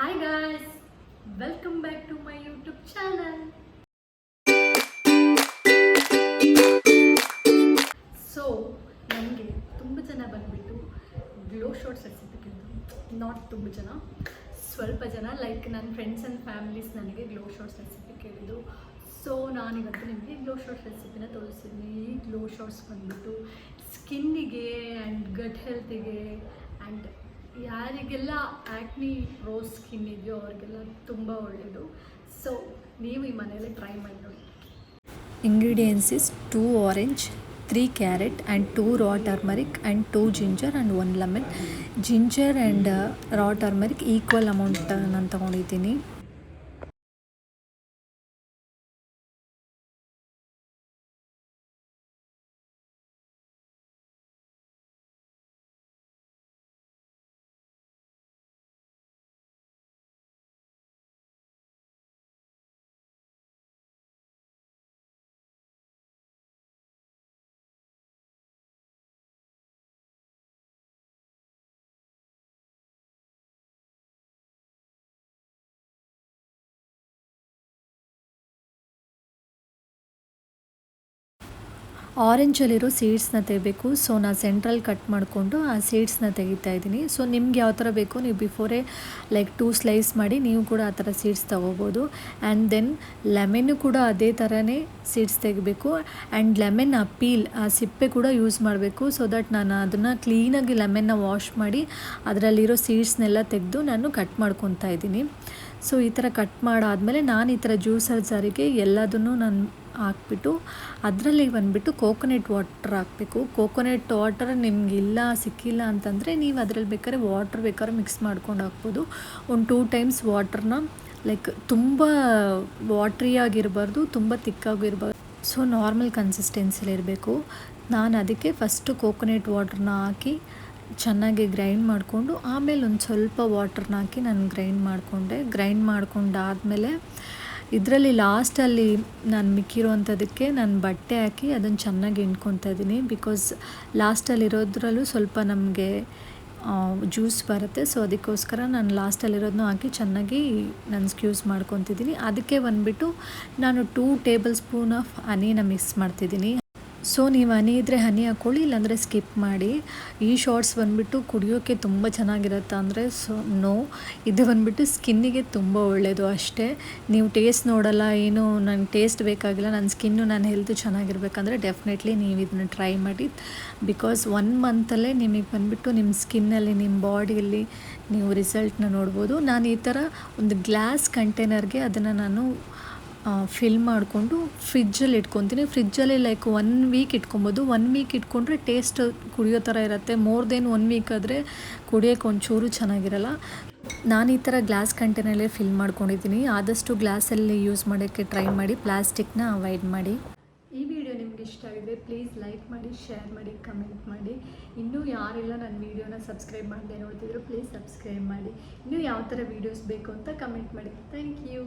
Hi guys, welcome back to my YouTube channel. So ನನಗೆ ತುಂಬ ಜನ ಬಂದುಬಿಟ್ಟು ಗ್ಲೋ ಶಾರ್ಟ್ಸ್ ರೆಸಿಪಿ ಕೇಳಿದ್ರು. ನಾಟ್ ತುಂಬ ಜನ, ಸ್ವಲ್ಪ ಜನ ಲೈಕ್ ನನ್ನ ಫ್ರೆಂಡ್ಸ್ ಆ್ಯಂಡ್ ಫ್ಯಾಮಿಲೀಸ್ ನನಗೆ ಗ್ಲೋ ಶಾರ್ಟ್ಸ್ ರೆಸಿಪಿ ಕೇಳಿದ್ರು. ಸೊ ನಾನಿವತ್ತು ನಿಮಗೆ ಗ್ಲೋ ಶಾರ್ಟ್ಸ್ ರೆಸಿಪಿನ ತೋರಿಸ್ತೀನಿ. ಈ ಗ್ಲೋ ಶಾರ್ಟ್ಸ್ ಬಂದುಬಿಟ್ಟು ಸ್ಕಿನ್ನಿಗೆ ಆ್ಯಂಡ್ ಗಟ್ ಹೆಲ್ತಿಗೆ ಆ್ಯಂಡ್ ಯಾರಿಗೆಲ್ಲ ಆ್ಯಕ್ನಿ ರೋಸ್ ಸ್ಕಿನ್ ಇದೆಯೋ ಅವ್ರಿಗೆಲ್ಲ ತುಂಬ ಒಳ್ಳೆಯದು. ಸೊ ನೀವು ಈ ಮನೆಯಲ್ಲಿ ಟ್ರೈ ಮಾಡಿ ನೋಡಿ. Ingredients is 2 orange, 3 carrot and 2 raw turmeric and 2 ginger and 1 lemon. Ginger and raw turmeric equal amount ನಾನು ತಗೊಂಡಿದ್ದೀನಿ. ಆರೆಂಜಲ್ಲಿರೋ ಸೀಡ್ಸ್ನ ತೆಗಿಬೇಕು. ಸೊ ನಾನು ಸೆಂಟ್ರಲ್ ಕಟ್ ಮಾಡಿಕೊಂಡು ಆ ಸೀಡ್ಸ್ನ ತೆಗಿತಾ ಇದ್ದೀನಿ. ಸೊ ನಿಮ್ಗೆ ಯಾವ ಥರ ಬೇಕು ನೀವು ಬಿಫೋರೇ ಲೈಕ್ 2 ಸ್ಲೈಸ್ ಮಾಡಿ ನೀವು ಕೂಡ ಆ ಥರ ಸೀಡ್ಸ್ ತೊಗೋಬೋದು. ಆ್ಯಂಡ್ ದೆನ್ ಲೆಮನ್ನು ಕೂಡ ಅದೇ ಥರನೇ ಸೀಡ್ಸ್ ತೆಗಿಬೇಕು. ಆ್ಯಂಡ್ ಲೆಮನ್ ಆ ಪೀಲ್ ಆ ಸಿಪ್ಪೆ ಕೂಡ ಯೂಸ್ ಮಾಡಬೇಕು. ಸೊ ದಟ್ ನಾನು ಅದನ್ನು ಕ್ಲೀನಾಗಿ ಲೆಮನ್ನ ವಾಶ್ ಮಾಡಿ ಅದರಲ್ಲಿರೋ ಸೀಡ್ಸ್ನೆಲ್ಲ ತೆಗೆದು ನಾನು ಕಟ್ ಮಾಡ್ಕೊತಾ ಇದ್ದೀನಿ. ಸೊ ಈ ಥರ ಕಟ್ ಮಾಡಾದಮೇಲೆ ನಾನು ಈ ಥರ ಜ್ಯೂಸರ್ ಜಾರಿಗೆ ಎಲ್ಲದನ್ನು ನಾನು ಹಾಕ್ಬಿಟ್ಟು ಅದರಲ್ಲಿ ಬಂದುಬಿಟ್ಟು ಕೋಕೋನಟ್ ವಾಟರ್ ಹಾಕಬೇಕು. ಕೋಕೋನಟ್ ವಾಟರ್ ನಿಮಗಿಲ್ಲ ಸಿಕ್ಕಿಲ್ಲ ಅಂತಂದರೆ ನೀವು ಅದರಲ್ಲಿ ಬೇಕಾದ್ರೆ ವಾಟರ್ ಬೇಕಾದ್ರೆ ಮಿಕ್ಸ್ ಮಾಡ್ಕೊಂಡು ಹಾಕ್ಬೋದು. ಒಂದು 2 ಟೈಮ್ಸ್ ವಾಟರ್ನ ಲೈಕ್ ತುಂಬ ವಾಟ್ರಿ ಆಗಿರಬಾರ್ದು, ತುಂಬ ತಿಕ್ಕಾಗಿರಬಾರ್ದು. So normal ಕನ್ಸಿಸ್ಟೆನ್ಸಿಲಿರಬೇಕು. ನಾನು ಅದಕ್ಕೆ ಫಸ್ಟು ಕೋಕೋನಟ್ ವಾಟರ್ನ ಹಾಕಿ ಚೆನ್ನಾಗಿ ಗ್ರೈಂಡ್ ಮಾಡಿಕೊಂಡು ಆಮೇಲೆ ಒಂದು ಸ್ವಲ್ಪ ವಾಟರ್ನ ಹಾಕಿ ನಾನು ಗ್ರೈಂಡ್ ಮಾಡ್ಕೊಂಡಾದಮೇಲೆ ಇದರಲ್ಲಿ ಲಾಸ್ಟಲ್ಲಿ ನಾನು ಮಿಕ್ಕಿರೋವಂಥದ್ದಕ್ಕೆ ನಾನು ಬಟ್ಟೆ ಹಾಕಿ ಅದನ್ನು ಚೆನ್ನಾಗಿ ಹಿಂಡ್ಕೊತಾ ಇದ್ದೀನಿ. ಬಿಕಾಸ್ ಲಾಸ್ಟಲ್ಲಿರೋದ್ರಲ್ಲೂ ಸ್ವಲ್ಪ ನಮಗೆ ಜ್ಯೂಸ್ ಬರುತ್ತೆ. ಸೊ ಅದಕ್ಕೋಸ್ಕರ ನಾನು ಲಾಸ್ಟಲ್ಲಿರೋದನ್ನೂ ಹಾಕಿ ಚೆನ್ನಾಗಿ ನಾನು ಸ್ಕ್ಯೂಸ್ ಮಾಡ್ಕೊತಿದ್ದೀನಿ. ಅದಕ್ಕೆ ಬಂದುಬಿಟ್ಟು ನಾನು 2 ಟೇಬಲ್ ಸ್ಪೂನ್ ಆಫ್ ಹನಿನ ಮಿಕ್ಸ್ ಮಾಡ್ತಿದ್ದೀನಿ. ಸೊ ನೀವು ಹನಿ ಇದ್ದರೆ ಹನಿ ಹಾಕ್ಕೊಳ್ಳಿ, ಇಲ್ಲಾಂದರೆ ಸ್ಕಿಪ್ ಮಾಡಿ. ಈ ಶಾರ್ಟ್ಸ್ ಬಂದುಬಿಟ್ಟು ಕುಡಿಯೋಕ್ಕೆ ತುಂಬ ಚೆನ್ನಾಗಿರುತ್ತೆ. ಅಂದರೆ ಸೊ ಇದು ಬಂದುಬಿಟ್ಟು ಸ್ಕಿನ್ನಿಗೆ ತುಂಬ ಒಳ್ಳೆಯದು ಅಷ್ಟೇ. ನೀವು ಟೇಸ್ಟ್ ನೋಡಲ್ಲ, ಏನು ನಂಗೆ ಟೇಸ್ಟ್ ಬೇಕಾಗಿಲ್ಲ, ನನ್ನ ಸ್ಕಿನ್ನು ನನ್ನ ಹೆಲ್ತು ಚೆನ್ನಾಗಿರ್ಬೇಕಂದ್ರೆ ಡೆಫಿನೆಟ್ಲಿ ನೀವು ಇದನ್ನು ಟ್ರೈ ಮಾಡಿ. ಬಿಕಾಸ್ 1 ಮಂತಲ್ಲೇ ನಿಮಗೆ ಬಂದುಬಿಟ್ಟು ನಿಮ್ಮ ಸ್ಕಿನ್ನಲ್ಲಿ ನಿಮ್ಮ ಬಾಡಿಯಲ್ಲಿ ನೀವು ರಿಸಲ್ಟ್ನ ನೋಡ್ಬೋದು. ನಾನು ಈ ಥರ ಒಂದು ಗ್ಲಾಸ್ ಕಂಟೈನರ್ಗೆ ಅದನ್ನು ನಾನು ಫಿಲ್ ಮಾಡಿಕೊಂಡು ಫ್ರಿಜ್ಜಲ್ಲಿ ಇಟ್ಕೊತೀನಿ. ಫ್ರಿಜ್ಜಲ್ಲಿ ಲೈಕ್ 1 ವೀಕ್ ಇಟ್ಕೊಬೋದು. 1 ವೀಕ್ ಇಟ್ಕೊಂಡ್ರೆ ಟೇಸ್ಟ್ ಕುಡಿಯೋ ಥರ ಇರುತ್ತೆ. ಮೋರ್ ದೆನ್ 1 ವೀಕ್ ಆದರೆ ಕುಡಿಯೋಕ್ಕೆ ಒಂಚೂರು ಚೆನ್ನಾಗಿರಲ್ಲ. ನಾನು ಈ ಥರ ಗ್ಲಾಸ್ ಕಂಟೈನರಲ್ಲೇ ಫಿಲ್ ಮಾಡ್ಕೊಂಡಿದ್ದೀನಿ. ಆದಷ್ಟು ಗ್ಲಾಸಲ್ಲಿ ಯೂಸ್ ಮಾಡೋಕ್ಕೆ ಟ್ರೈ ಮಾಡಿ, ಪ್ಲಾಸ್ಟಿಕ್ನ ಅವಾಯ್ಡ್ ಮಾಡಿ. ಈ ವಿಡಿಯೋ ನಿಮ್ಗೆ ಇಷ್ಟ ಆಗಿದೆ ಪ್ಲೀಸ್ ಲೈಕ್ ಮಾಡಿ, ಶೇರ್ ಮಾಡಿ, ಕಮೆಂಟ್ ಮಾಡಿ. ಇನ್ನೂ ಯಾರೆಲ್ಲ ನನ್ನ ವೀಡಿಯೋನ ಸಬ್ಸ್ಕ್ರೈಬ್ ಮಾಡದೆ ನೋಡ್ತಿದ್ರು ಪ್ಲೀಸ್ ಸಬ್ಸ್ಕ್ರೈಬ್ ಮಾಡಿ. ಇನ್ನೂ ಯಾವ ಥರ ವೀಡಿಯೋಸ್ ಬೇಕು ಅಂತ ಕಮೆಂಟ್ ಮಾಡಿ. Thank you.